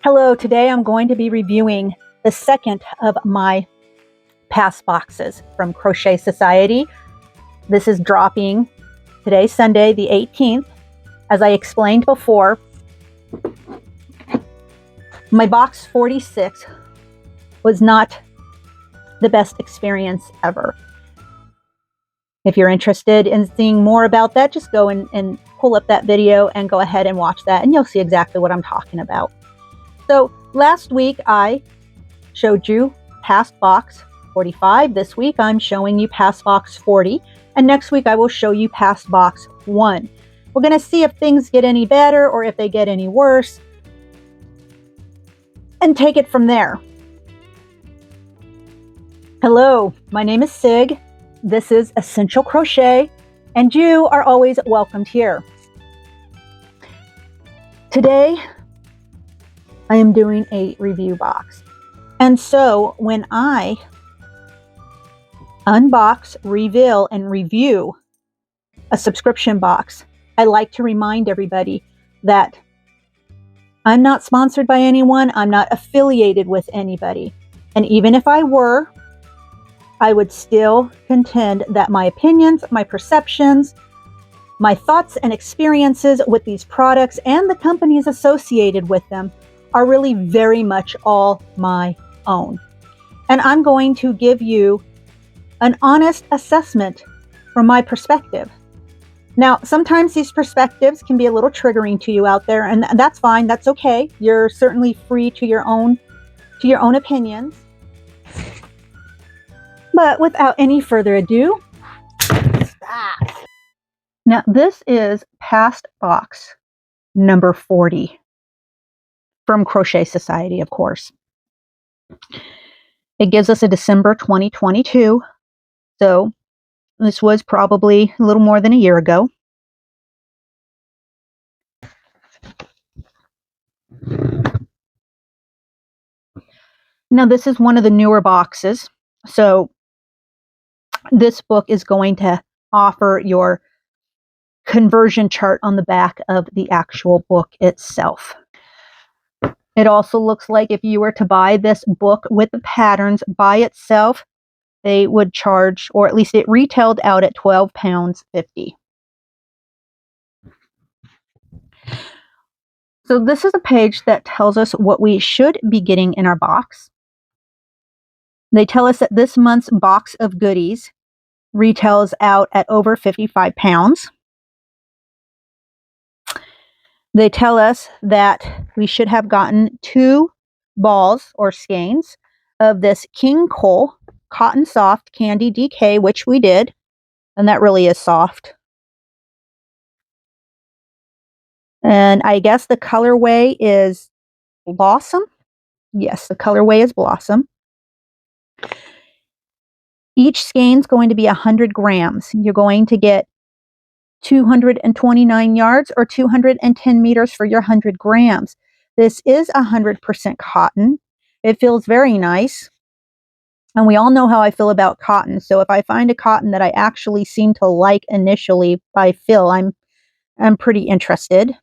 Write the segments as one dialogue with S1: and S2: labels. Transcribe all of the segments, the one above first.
S1: Hello, today I'm going to be reviewing the second of my pass boxes from Crochet Society. This is dropping today, Sunday the 18th. As I explained before, my box 46 was not the best experience ever. If you're interested in seeing more about that, just go and pull up that video and go ahead and watch that, and you'll see exactly what I'm talking about. So last week I showed you past box 45. This week I'm showing you past box 40. And next week I will show you past box 1. We're going to see if things get any better or if they get any worse, and take it from there. Hello, my name is Sig. This is Essential Crochet, and you are always welcomed here. Today I am doing a review box. And so when I unbox, reveal, and review a subscription box, I like to remind everybody that I'm not sponsored by anyone. I'm not affiliated with anybody. And even if I were, I would still contend that my opinions, my perceptions, my thoughts and experiences with these products and the companies associated with them are really very much all my own. And I'm going to give you an honest assessment from my perspective. Now, sometimes these perspectives can be a little triggering to you out there, and that's fine. That's okay. You're certainly free to your own opinions. But without any further ado, now this is past box number 40. From Crochet Society, of course. It gives us a December 2022. So this was probably a little more than a year ago. Now this is one of the newer boxes. So this book is going to offer your conversion chart on the back of the actual book itself. It also looks like if you were to buy this book with the patterns by itself, they would charge, or at least it retailed out at £12.50. So this is a page that tells us what we should be getting in our box. They tell us that this month's box of goodies retails out at over £55. They tell us that we should have gotten 2 balls or skeins of this King Cole Cotton Soft Candy DK, which we did, and that really is soft. And I guess the colorway is Blossom. Yes, the colorway is Blossom. Each skein is going to be 100 grams. You're going to get 229 yards or 210 meters for your 100 grams. This is 100% cotton. It feels very nice. And we all know how I feel about cotton. So if I find a cotton that I actually seem to like initially by feel, I'm pretty interested.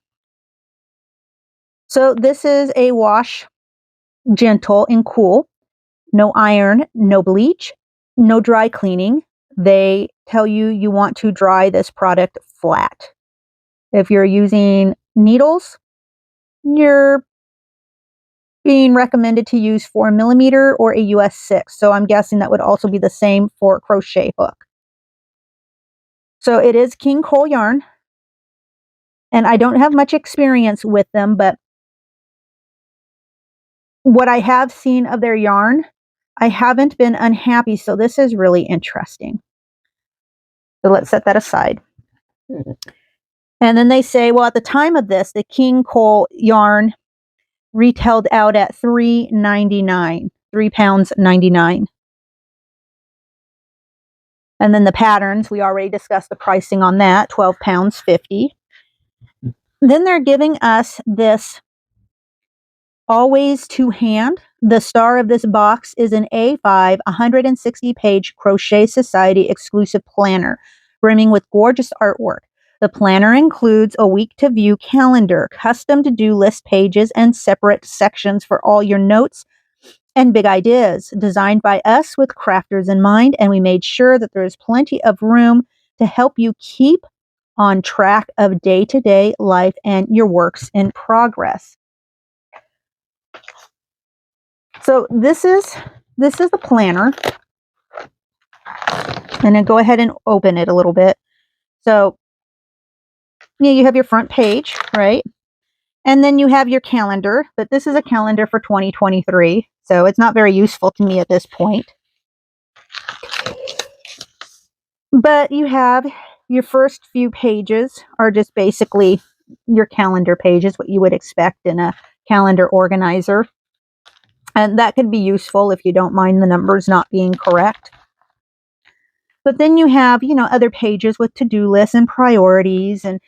S1: So this is a wash gentle and cool. No iron, no bleach, no dry cleaning. They tell you want to dry this product flat. If you're using needles, you're being recommended to use 4mm or a US 6. So I'm guessing that would also be the same for crochet hook. So it is King Cole yarn. And I don't have much experience with them, but what I have seen of their yarn, I haven't been unhappy. So this is really interesting. So let's set that aside. And then they say, well, at the time of this, the King Cole yarn retailed out at £3.99, £3.99. And then the patterns, we already discussed the pricing on that, £12.50. Then they're giving us this Always to Hand. The star of this box is an A5 160-page Crochet Society exclusive planner, brimming with gorgeous artwork. The planner includes a week-to-view calendar, custom to-do list pages, and separate sections for all your notes and big ideas. Designed by us with crafters in mind, and we made sure that there is plenty of room to help you keep on track of day-to-day life and your works in progress. So this is the planner. And then go ahead and open it a little bit. So yeah, you have your front page, right? And then you have your calendar, but this is a calendar for 2023, so it's not very useful to me at this point. But you have your first few pages are just basically your calendar pages, what you would expect in a calendar organizer. And that could be useful if you don't mind the numbers not being correct. But then you have, other pages with to-do lists and priorities, and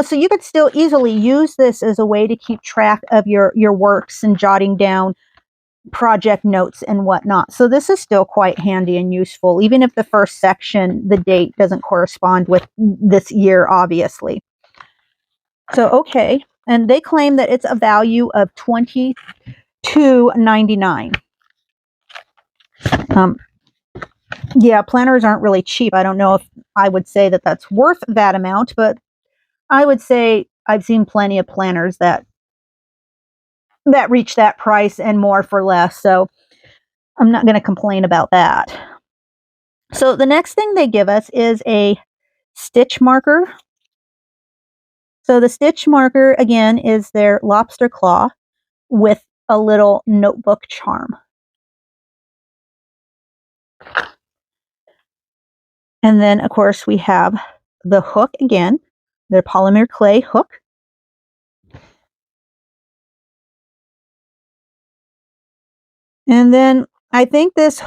S1: so you could still easily use this as a way to keep track of your works and jotting down project notes and whatnot. So this is still quite handy and useful, even if the first section, the date doesn't correspond with this year, obviously. So, okay. And they claim that it's a value of $22.99. Yeah, planners aren't really cheap. I don't know if I would say that that's worth that amount, but I would say I've seen plenty of planners that reach that price and more for less. So I'm not going to complain about that. So the next thing they give us is a stitch marker. So the stitch marker, again, is their lobster claw with a little notebook charm. And then, of course, we have the hook again, their polymer clay hook. And then I think this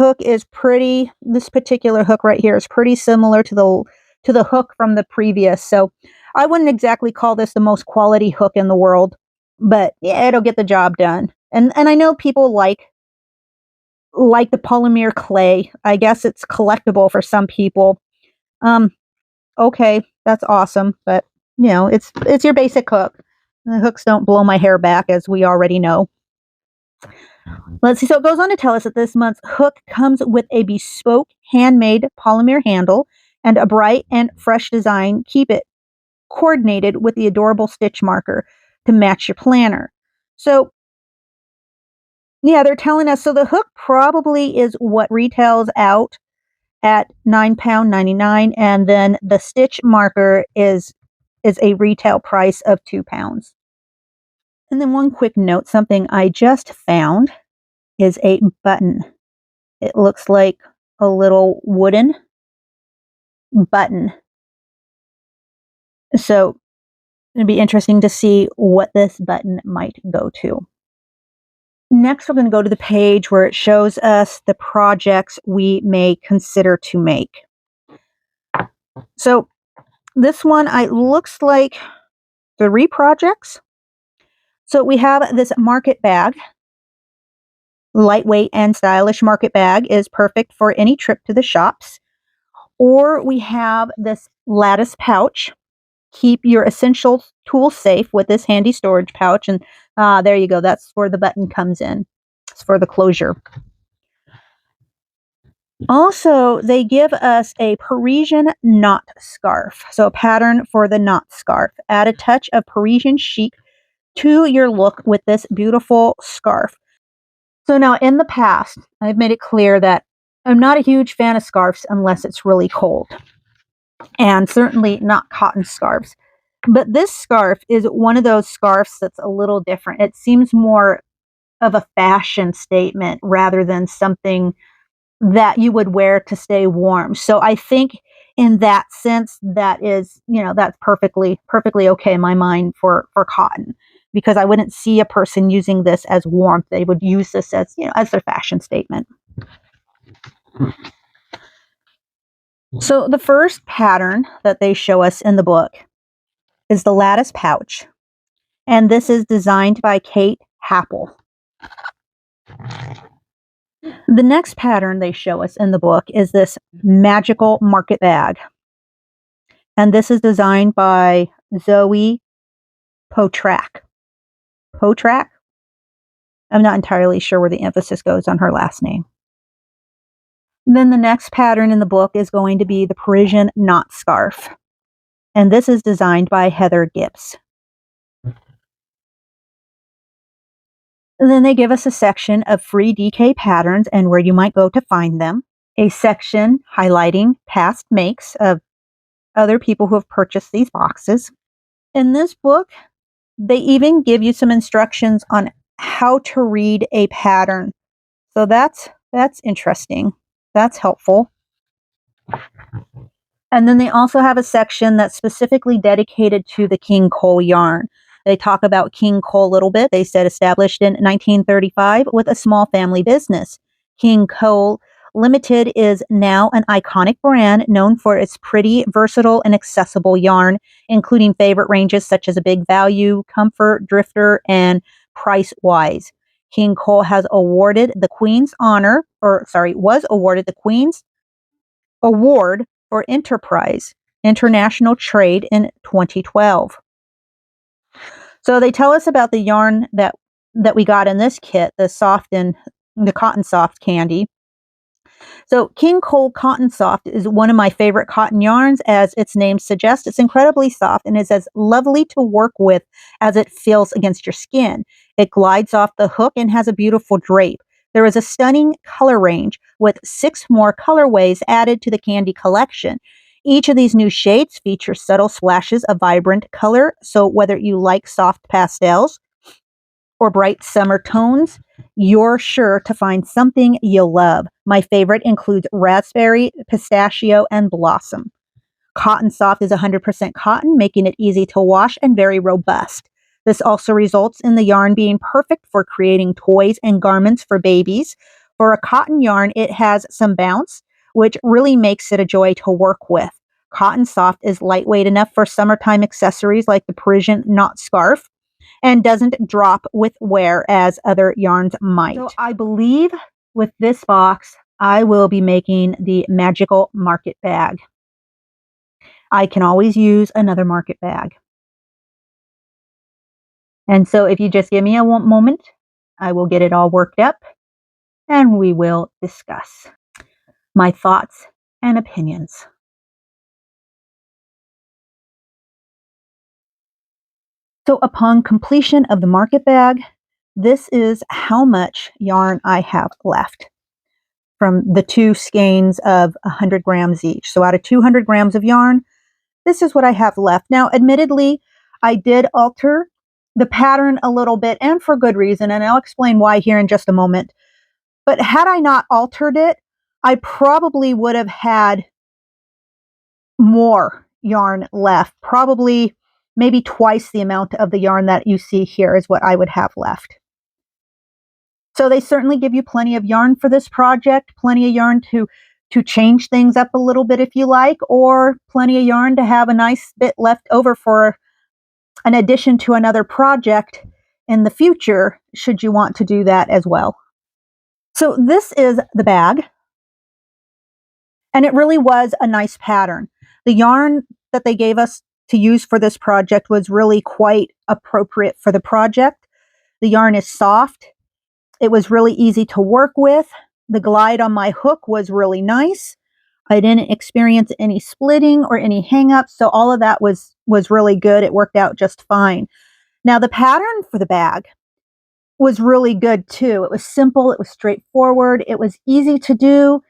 S1: particular hook right here is pretty similar to the hook from the previous. So I wouldn't exactly call this the most quality hook in the world, but yeah, it'll get the job done. And I know people like the polymer clay. I guess it's collectible for some people. Okay, that's awesome, but it's your basic hook. The hooks don't blow my hair back, as we already know. Let's see. So it goes on to tell us that this month's hook comes with a bespoke handmade polymer handle and a bright and fresh design. Keep it coordinated with the adorable stitch marker to match your planner. So yeah, they're telling us, so the hook probably is what retails out at £9.99, and then the stitch marker is a retail price of £2. And then one quick note, something I just found is a button. It looks like a little wooden button. So it'd be interesting to see what this button might go to. Next, we're going to go to the page where it shows us the projects we may consider to make. So this one, it looks like 3 projects. So we have this market bag. Lightweight and stylish market bag is perfect for any trip to the shops. Or we have this lattice pouch. Keep your essential tools safe with this handy storage pouch. And there you go. That's where the button comes in. It's for the closure. Also, they give us a Parisian knot scarf. So a pattern for the knot scarf. Add a touch of Parisian chic to your look with this beautiful scarf. So now, in the past, I've made it clear that I'm not a huge fan of scarves unless it's really cold. And certainly not cotton scarves. But this scarf is one of those scarves that's a little different. It seems more of a fashion statement rather than something that you would wear to stay warm. So I think in that sense, that is, that's perfectly okay in my mind for cotton, because I wouldn't see a person using this as warmth. They would use this as, as their fashion statement. So the first pattern that they show us in the book is the lattice pouch. And this is designed by Kate Happel. The next pattern they show us in the book is this magical market bag. And this is designed by Zoe Potrak. Potrak? I'm not entirely sure where the emphasis goes on her last name. Then the next pattern in the book is going to be the Parisian knot scarf. And this is designed by Heather Gibbs. And then they give us a section of free DK patterns and where you might go to find them. A section highlighting past makes of other people who have purchased these boxes. In this book, they even give you some instructions on how to read a pattern. So that's interesting. That's helpful. And then they also have a section that's specifically dedicated to the King Cole yarn. They talk about King Cole a little bit. They said established in 1935 with a small family business. King Cole Limited is now an iconic brand known for its pretty, versatile, and accessible yarn, including favorite ranges such as a Big Value, Comfort, Drifter, and Price Wise. King Cole has awarded the Queen's Honor, was awarded the Queen's Award for Enterprise International Trade in 2012. So they tell us about the yarn that we got in this kit, the Cotton Soft candy. So King Cole Cotton Soft is one of my favorite cotton yarns. As its name suggests, it's incredibly soft and is as lovely to work with as it feels against your skin. It glides off the hook and has a beautiful drape. There is a stunning color range with 6 more colorways added to the candy collection. Each of these new shades features subtle splashes of vibrant color, so whether you like soft pastels or bright summer tones, you're sure to find something you'll love. My favorite includes raspberry, pistachio, and blossom. Cotton Soft is 100% cotton, making it easy to wash and very robust. This also results in the yarn being perfect for creating toys and garments for babies. For a cotton yarn, it has some bounce, which really makes it a joy to work with. Cotton Soft is lightweight enough for summertime accessories like the Parisian knot scarf and doesn't drop with wear as other yarns might. So I believe with this box, I will be making the magical market bag. I can always use another market bag. And so if you just give me a moment, I will get it all worked up and we will discuss my thoughts and opinions. So upon completion of the market bag, this is how much yarn I have left from the 2 skeins of 100 grams each. So out of 200 grams of yarn, this is what I have left. Now, admittedly, I did alter the pattern a little bit, and for good reason, and I'll explain why here in just a moment. But had I not altered it, I probably would have had more yarn left. Probably maybe twice the amount of the yarn that you see here is what I would have left. So they certainly give you plenty of yarn for this project, plenty of yarn to change things up a little bit if you like, or plenty of yarn to have a nice bit left over for an addition to another project in the future, should you want to do that as well. So this is the bag, and it really was a nice pattern. The yarn that they gave us to use for this project was really quite appropriate for the project. The yarn is soft. It was really easy to work with. The glide on my hook was really nice. I didn't experience any splitting or any hang-ups, so all of that was really good. It worked out just fine. Now, the pattern for the bag was really good too. It was simple, it was straightforward, it was easy to do.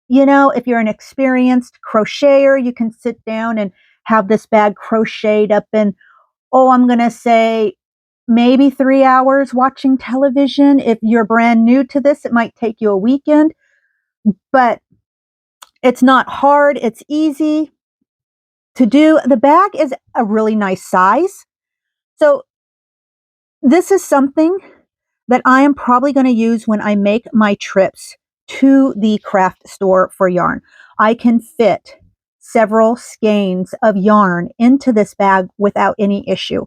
S1: You know, if you're an experienced crocheter, you can sit down and have this bag crocheted up in, I'm going to say maybe 3 hours watching television. If you're brand new to this, it might take you a weekend, but it's not hard. It's easy to do. The bag is a really nice size. So this is something that I am probably going to use when I make my trips to the craft store for yarn. I can fit several skeins of yarn into this bag without any issue.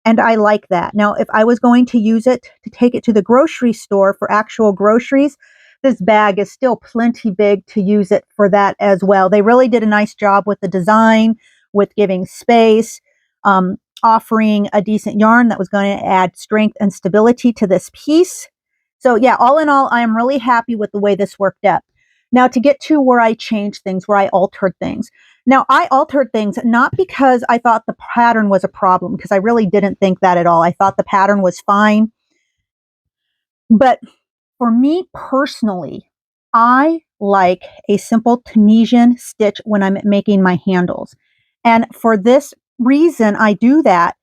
S1: And I like that. Now, if I was going to use it to take it to the grocery store for actual groceries, this bag is still plenty big to use it for that as well. They really did a nice job with the design, with giving space, offering a decent yarn that was going to add strength and stability to this piece. So yeah, all in all, I am really happy with the way this worked out. Now to get to where I changed things, where I altered things. Now I altered things not because I thought the pattern was a problem, because I really didn't think that at all. I thought the pattern was fine. But for me personally, I like a simple Tunisian stitch when I'm making my handles. And for this reason I do that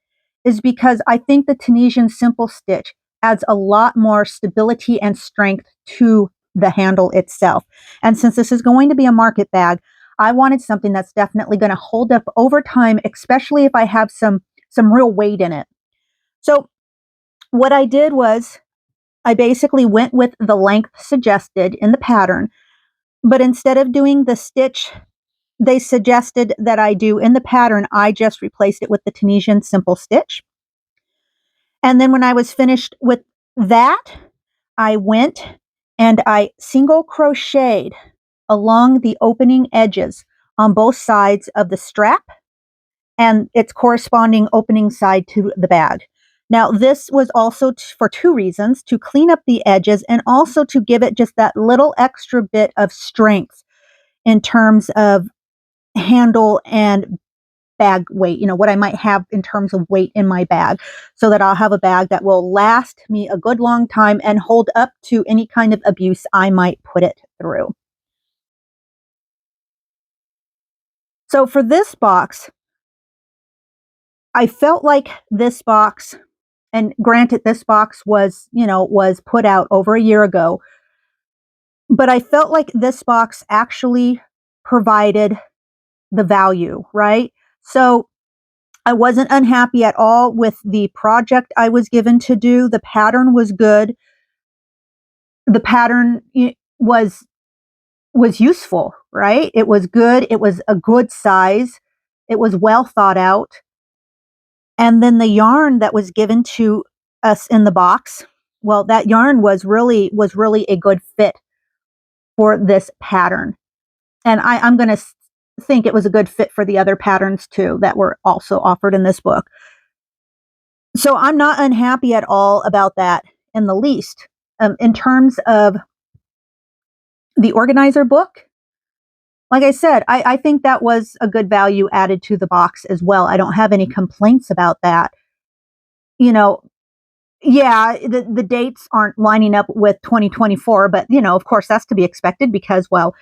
S1: is because I think the Tunisian simple stitch adds a lot more stability and strength to the handle itself. And since this is going to be a market bag, I wanted something that's definitely going to hold up over time, especially if I have some real weight in it. So what I did was I basically went with the length suggested in the pattern, but instead of doing the stitch they suggested that I do in the pattern, I just replaced it with the Tunisian simple stitch. And then when I was finished with that, I went and I single crocheted along the opening edges on both sides of the strap and its corresponding opening side to the bag. Now, this was also for two reasons: to clean up the edges and also to give it just that little extra bit of strength in terms of handle and bag weight, what I might have in terms of weight in my bag, so that I'll have a bag that will last me a good long time and hold up to any kind of abuse I might put it through. So for this box, I felt like this box, and granted this box was put out over a year ago, but I felt like this box actually provided the value, right? So I wasn't unhappy at all with the project I was given to do. The pattern was good. The pattern was useful, right? It was good. It was a good size. It was well thought out. And then the yarn that was given to us in the box, well, that yarn was really a good fit for this pattern. And I'm going to think it was a good fit for the other patterns too that were also offered in this book. So I'm not unhappy at all about that in the least. In terms of the organizer book, like I said, I think that was a good value added to the box as well. I don't have any complaints about that. Yeah, the dates aren't lining up with 2024, but of course that's to be expected because, well,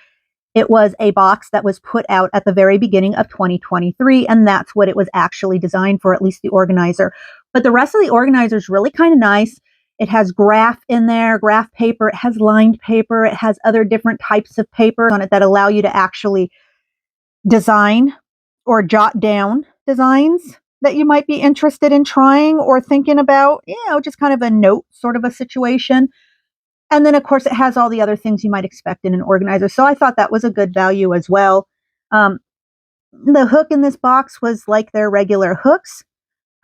S1: it was a box that was put out at the very beginning of 2023, and that's what it was actually designed for, at least the organizer. But the rest of the organizer is really kind of nice. It has graph in there, graph paper. It has lined paper. It has other different types of paper on it that allow you to actually design or jot down designs that you might be interested in trying or thinking about, just kind of a note sort of a situation. And then, of course, it has all the other things you might expect in an organizer. So I thought that was a good value as well. The hook in this box was like their regular hooks.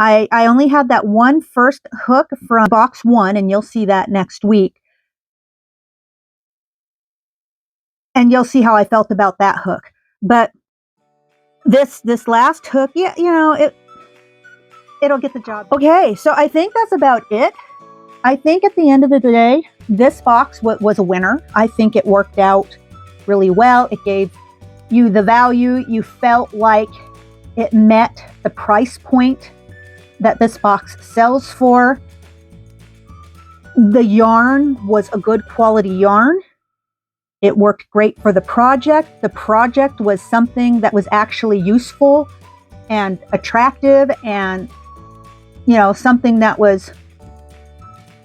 S1: I only had that one first hook from box 1, and you'll see that next week. And you'll see how I felt about that hook. But this last hook, it'll get the job. Okay, so I think that's about it. I think at the end of the day, this box was a winner. I think it worked out really well. It gave you the value. You felt like it met the price point that this box sells for. The yarn was a good quality yarn. It worked great for the project. The project was something that was actually useful and attractive and, something that was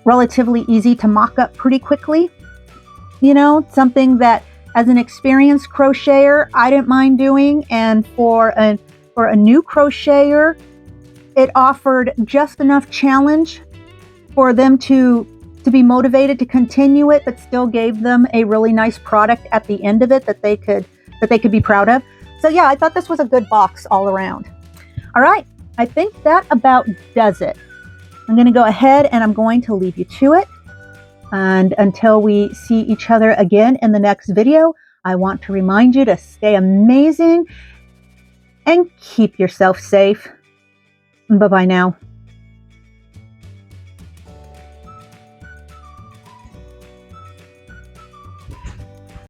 S1: relatively easy to mock up pretty quickly. Something that as an experienced crocheter, I didn't mind doing. And for a new crocheter, it offered just enough challenge for them to be motivated to continue it, but still gave them a really nice product at the end of it that they could be proud of. So yeah, I thought this was a good box all around. All right, I think that about does it. I'm going to go ahead and I'm going to leave you to it. And until we see each other again in the next video, I want to remind you to stay amazing and keep yourself safe. Bye-bye now.